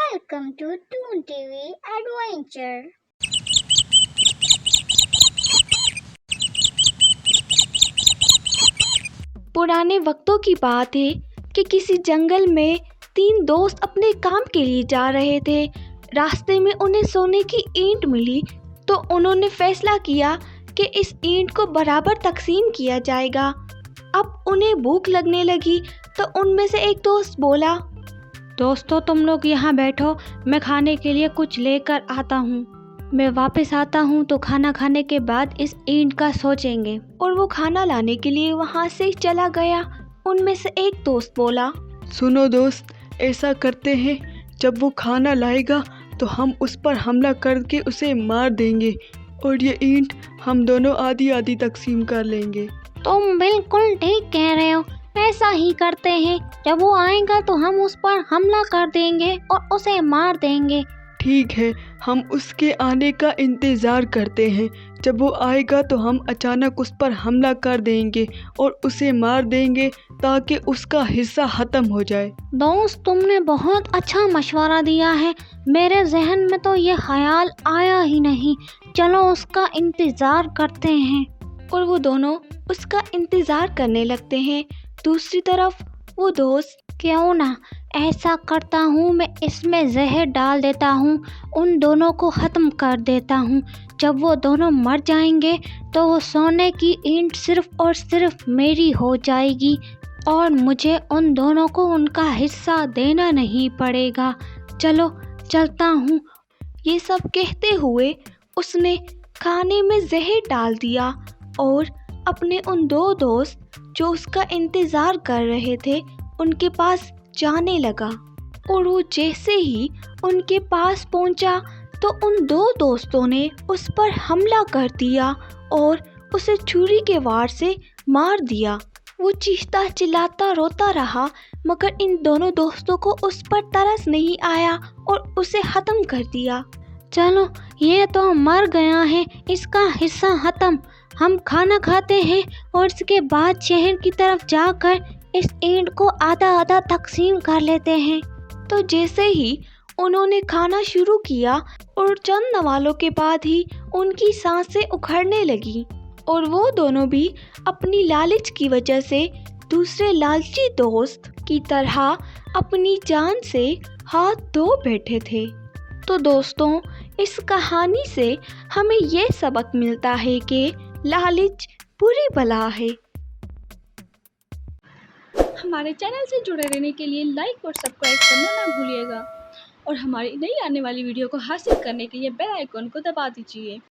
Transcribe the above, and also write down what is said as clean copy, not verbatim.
Welcome to Toon TV Adventure. पुराने वक्तों की बात है कि किसी जंगल में 3 दोस्त अपने काम के लिए जा रहे थे। रास्ते में उन्हें सोने की ईंट मिली तो उन्होंने फैसला किया कि इस ईंट को बराबर तकसीम किया जाएगा। अब उन्हें भूख लगने लगी तो उनमें से एक दोस्त बोला, दोस्तों तुम लोग यहाँ बैठो, मैं खाने के लिए कुछ लेकर आता हूँ। मैं वापस आता हूँ तो खाना खाने के बाद इस ईंट का सोचेंगे। और वो खाना लाने के लिए वहाँ से चला गया। उनमें से एक दोस्त बोला, सुनो दोस्त, ऐसा करते हैं, जब वो खाना लाएगा तो हम उस पर हमला करके उसे मार देंगे और ये ईंट हम दोनों आधी आधी तकसीम कर लेंगे। तुम बिल्कुल ठीक कह रहे हो, ऐसा ही करते हैं। जब वो आएगा तो हम उस पर हमला कर देंगे और उसे मार देंगे। ठीक है, हम उसके आने का इंतज़ार करते हैं। जब वो आएगा तो हम अचानक उस पर हमला कर देंगे और उसे मार देंगे ताकि उसका हिस्सा ख़त्म हो जाए। दोस्त, तुमने बहुत अच्छा मशवरा दिया है। मेरे जहन में तो ये ख्याल आया ही नहीं। चलो उसका इंतज़ार करते हैं। और वो दोनों उसका इंतज़ार करने लगते हैं। दूसरी तरफ वो दोस्त, क्यों ना ऐसा करता हूँ, मैं इसमें जहर डाल देता हूँ, उन दोनों को ख़त्म कर देता हूँ। जब वो दोनों मर जाएंगे तो वो सोने की ईंट सिर्फ़ और सिर्फ मेरी हो जाएगी और मुझे उन दोनों को उनका हिस्सा देना नहीं पड़ेगा। चलो चलता हूँ। ये सब कहते हुए उसने खाने में जहर डाल दिया और अपने उन 2 दोस्त जो उसका इंतज़ार कर रहे थे उनके पास जाने लगा। और वो जैसे ही उनके पास पहुंचा तो उन 2 दोस्तों ने उस पर हमला कर दिया और उसे छुरी के वार से मार दिया। वो चीखता चिल्लाता रोता रहा, मगर इन दोनों दोस्तों को उस पर तरस नहीं आया और उसे ख़त्म कर दिया। चलो, ये तो मर गया है, इसका हिस्सा ख़त्म। हम खाना खाते हैं और इसके बाद शहर की तरफ जाकर इस ईंट को आधा आधा तकसीम कर लेते हैं। तो जैसे ही उन्होंने खाना शुरू किया और चंद नवालों के बाद ही उनकी सांसें उखड़ने लगी और वो दोनों भी अपनी लालच की वजह से दूसरे लालची दोस्त की तरह अपनी जान से हाथ धो बैठे थे। तो दोस्तों, इस कहानी से हमें ये सबक मिलता है कि लालच बुरी बला है। हमारे चैनल से जुड़े रहने के लिए लाइक और सब्सक्राइब करना ना भूलिएगा और हमारी नई आने वाली वीडियो को हासिल करने के लिए बेल आइकन को दबा दीजिए।